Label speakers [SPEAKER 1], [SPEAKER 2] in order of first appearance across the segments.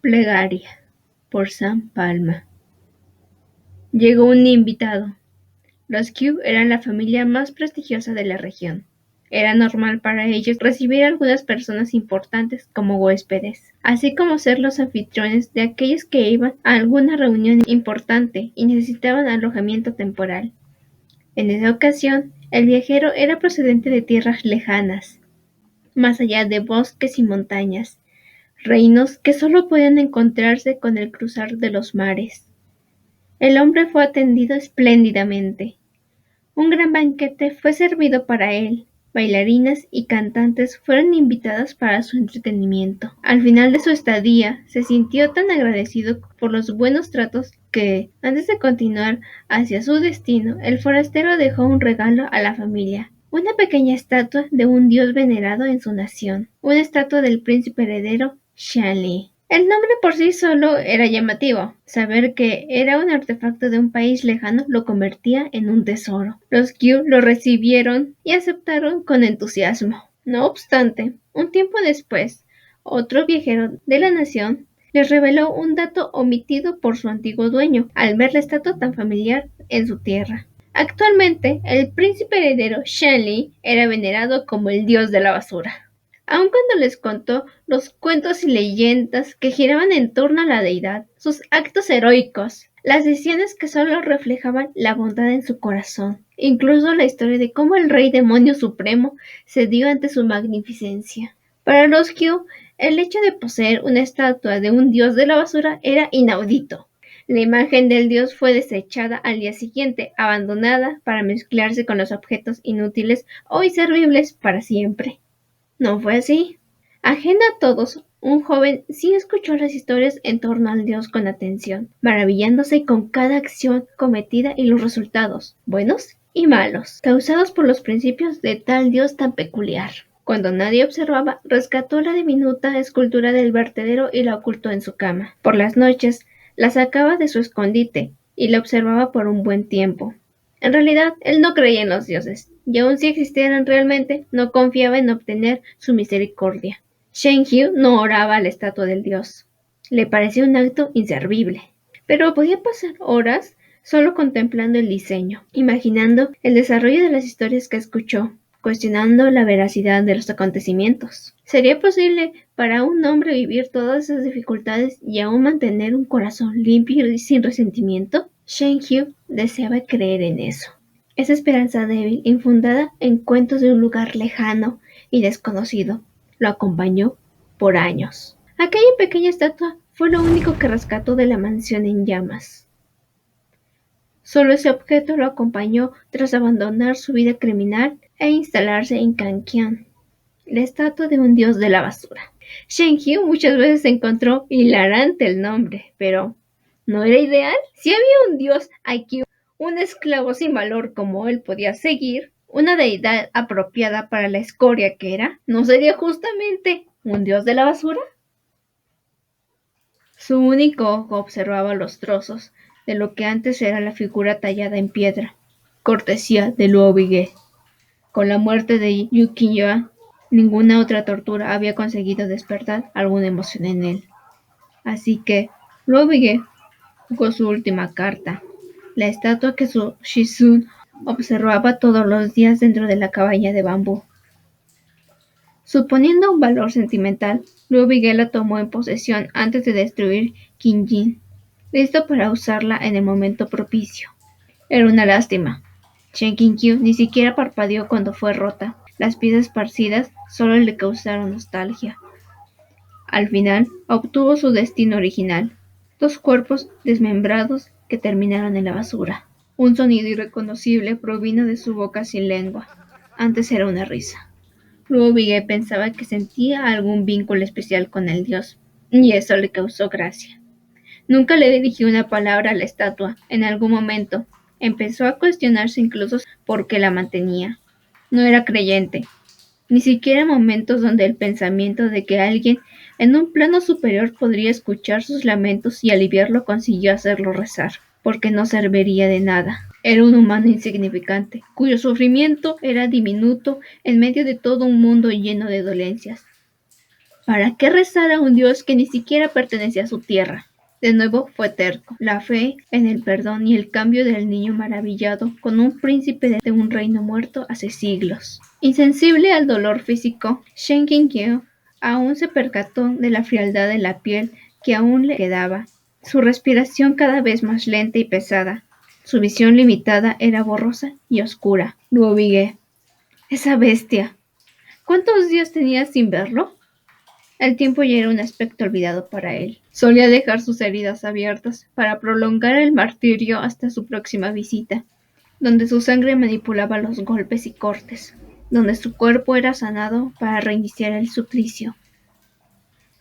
[SPEAKER 1] Plegaria por Sam Palma. Llegó un invitado. Los Q eran la familia más prestigiosa de la región. Era normal para ellos recibir a algunas personas importantes como huéspedes, así como ser los anfitriones de aquellos que iban a alguna reunión importante y necesitaban alojamiento temporal. En esa ocasión, el viajero era procedente de tierras lejanas, más allá de bosques y montañas, reinos que solo podían encontrarse con el cruzar de los mares. El hombre fue atendido espléndidamente. Un gran banquete fue servido para él. Bailarinas y cantantes fueron invitadas para su entretenimiento. Al final de su estadía, se sintió tan agradecido por los buenos tratos que, antes de continuar hacia su destino, el forastero dejó un regalo a la familia. Una pequeña estatua de un dios venerado en su nación. Una estatua del príncipe heredero Shanli. El nombre por sí solo era llamativo. Saber que era un artefacto de un país lejano lo convertía en un tesoro. Los Q lo recibieron y aceptaron con entusiasmo. No obstante, un tiempo después, otro viajero de la nación les reveló un dato omitido por su antiguo dueño al ver la estatua tan familiar en su tierra. Actualmente, el príncipe heredero Shanli era venerado como el dios de la basura. Aun cuando les contó los cuentos y leyendas que giraban en torno a la deidad, sus actos heroicos, las decisiones que solo reflejaban la bondad en su corazón, incluso la historia de cómo el rey demonio supremo cedió ante su magnificencia. Para los Q, el hecho de poseer una estatua de un dios de la basura era inaudito. La imagen del dios fue desechada al día siguiente, abandonada para mezclarse con los objetos inútiles o inservibles para siempre. No fue así. Ajeno a todos, un joven sí escuchó las historias en torno al dios con atención, maravillándose con cada acción cometida y los resultados, buenos y malos, causados por los principios de tal dios tan peculiar. Cuando nadie observaba, rescató la diminuta escultura del vertedero y la ocultó en su cama. Por las noches, la sacaba de su escondite y la observaba por un buen tiempo. En realidad, él no creía en los dioses, y aun si existieran realmente, no confiaba en obtener su misericordia. Shen Hyu no oraba a la estatua del dios. Le parecía un acto inservible. Pero podía pasar horas solo contemplando el diseño, imaginando el desarrollo de las historias que escuchó, cuestionando la veracidad de los acontecimientos. ¿Sería posible para un hombre vivir todas esas dificultades y aún mantener un corazón limpio y sin resentimiento? Shen Hyu deseaba creer en eso. Esa esperanza débil, infundada en cuentos de un lugar lejano y desconocido, lo acompañó por años. Aquella pequeña estatua fue lo único que rescató de la mansión en llamas. Solo ese objeto lo acompañó tras abandonar su vida criminal e instalarse en Kankian, la estatua de un dios de la basura. Shen Hyu muchas veces encontró hilarante el nombre, pero ¿no era ideal? Si había un dios a quien un esclavo sin valor como él podía seguir, una deidad apropiada para la escoria que era, ¿no sería justamente un dios de la basura? Su único ojo observaba los trozos de lo que antes era la figura tallada en piedra, cortesía de Luo Bige. Con la muerte de Yu Qingyuan, ninguna otra tortura había conseguido despertar alguna emoción en él. Así que Luo Bige jugó su última carta, la estatua que su Shizun observaba todos los días dentro de la cabaña de bambú. Suponiendo un valor sentimental, Luo Bige la tomó en posesión antes de destruir Qinjin, listo para usarla en el momento propicio. Era una lástima. Shen Qinkyu ni siquiera parpadeó cuando fue rota. Las piezas esparcidas solo le causaron nostalgia. Al final, obtuvo su destino original: dos cuerpos desmembrados que terminaron en la basura. Un sonido irreconocible provino de su boca sin lengua. Antes era una risa. Luego Bige pensaba que sentía algún vínculo especial con el dios, y eso le causó gracia. Nunca le dirigió una palabra a la estatua. En algún momento empezó a cuestionarse incluso por qué la mantenía. No era creyente, ni siquiera en momentos donde el pensamiento de que alguien en un plano superior podría escuchar sus lamentos y aliviarlo consiguió hacerlo rezar, porque no serviría de nada. Era un humano insignificante, cuyo sufrimiento era diminuto en medio de todo un mundo lleno de dolencias. ¿Para qué rezar a un Dios que ni siquiera pertenece a su tierra? De nuevo fue terco. La fe en el perdón y el cambio del niño maravillado con un príncipe de un reino muerto hace siglos. Insensible al dolor físico, Shen Qianqiu aún se percató de la frialdad en la piel que aún le quedaba. Su respiración cada vez más lenta y pesada. Su visión limitada era borrosa y oscura. Luo Bige. Esa bestia. ¿Cuántos días tenía sin verlo? El tiempo ya era un aspecto olvidado para él. Solía dejar sus heridas abiertas para prolongar el martirio hasta su próxima visita, donde su sangre manipulaba los golpes y cortes, donde su cuerpo era sanado para reiniciar el suplicio.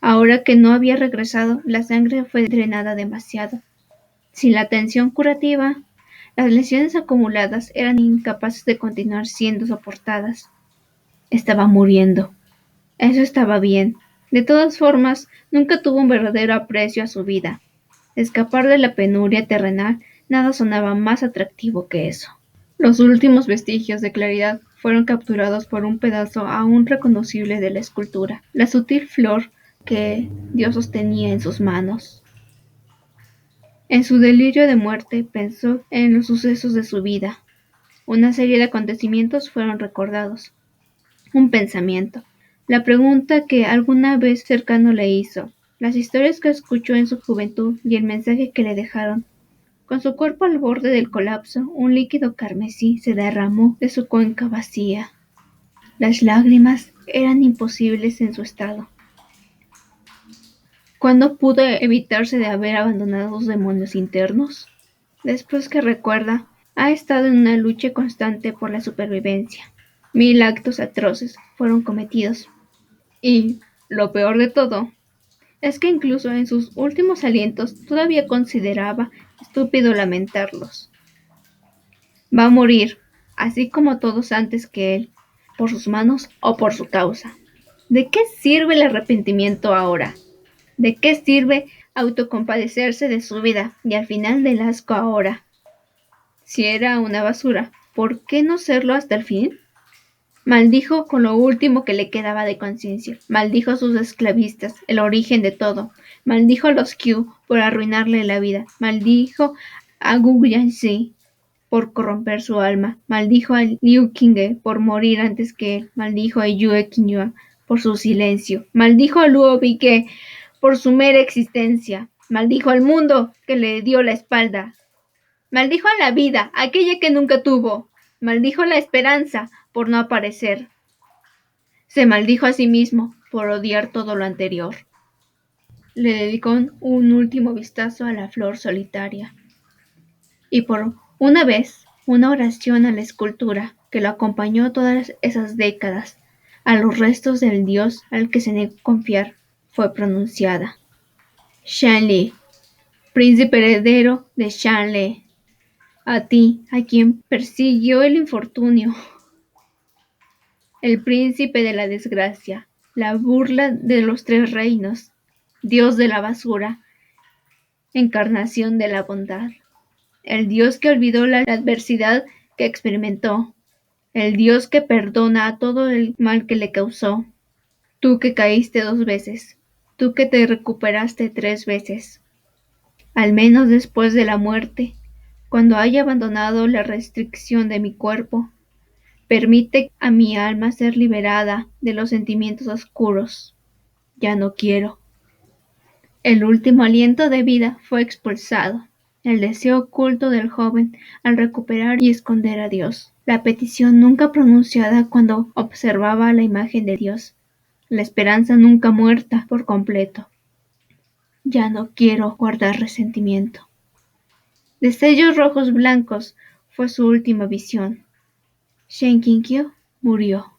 [SPEAKER 1] Ahora que no había regresado, la sangre fue drenada demasiado. Sin la tensión curativa, las lesiones acumuladas eran incapaces de continuar siendo soportadas. Estaba muriendo. Eso estaba bien. De todas formas, nunca tuvo un verdadero aprecio a su vida. Escapar de la penuria terrenal, nada sonaba más atractivo que eso. Los últimos vestigios de claridad fueron capturados por un pedazo aún reconocible de la escultura, la sutil flor que Dios sostenía en sus manos. En su delirio de muerte pensó en los sucesos de su vida. Una serie de acontecimientos fueron recordados. Un pensamiento. La pregunta que alguna vez cercano le hizo, las historias que escuchó en su juventud y el mensaje que le dejaron. Con su cuerpo al borde del colapso, un líquido carmesí se derramó de su cuenca vacía. Las lágrimas eran imposibles en su estado. ¿Cuándo pudo evitarse de haber abandonado los demonios internos? Después que recuerda, ha estado en una lucha constante por la supervivencia. 1000 actos atroces fueron cometidos. Y, lo peor de todo, es que incluso en sus últimos alientos todavía consideraba estúpido lamentarlos. Va a morir, así como todos antes que él, por sus manos o por su causa. ¿De qué sirve el arrepentimiento ahora? ¿De qué sirve autocompadecerse de su vida y al final del asco ahora? Si era una basura, ¿por qué no serlo hasta el fin? Maldijo con lo último que le quedaba de conciencia. Maldijo a sus esclavistas, el origen de todo. Maldijo a los Q por arruinarle la vida. Maldijo a Gu Yanxi por corromper su alma. Maldijo a Liu Qinghe por morir antes que él. Maldijo a Yue Qingyuan por su silencio. Maldijo a Luo Bige por su mera existencia. Maldijo al mundo que le dio la espalda. Maldijo a la vida, aquella que nunca tuvo. Maldijo la esperanza por no aparecer. Se maldijo a sí mismo por odiar todo lo anterior. Le dedicó un último vistazo a la flor solitaria. Y por una vez, una oración a la escultura que lo acompañó todas esas décadas, a los restos del dios al que se negó a confiar, fue pronunciada. Shanli, príncipe heredero de Shanle, a ti, a quien persiguió el infortunio, el príncipe de la desgracia, la burla de los 3 reinos, Dios de la basura, encarnación de la bondad, el Dios que olvidó la adversidad que experimentó, el Dios que perdona a todo el mal que le causó, tú que caíste 2 veces, tú que te recuperaste 3 veces, al menos después de la muerte, cuando haya abandonado la restricción de mi cuerpo, permite a mi alma ser liberada de los sentimientos oscuros. Ya no quiero. El último aliento de vida fue expulsado. El deseo oculto del joven al recuperar y esconder a Dios. La petición nunca pronunciada cuando observaba la imagen de Dios. La esperanza nunca muerta por completo. Ya no quiero guardar resentimiento. Destellos rojos blancos fue su última visión. Shen Qianqiu murió.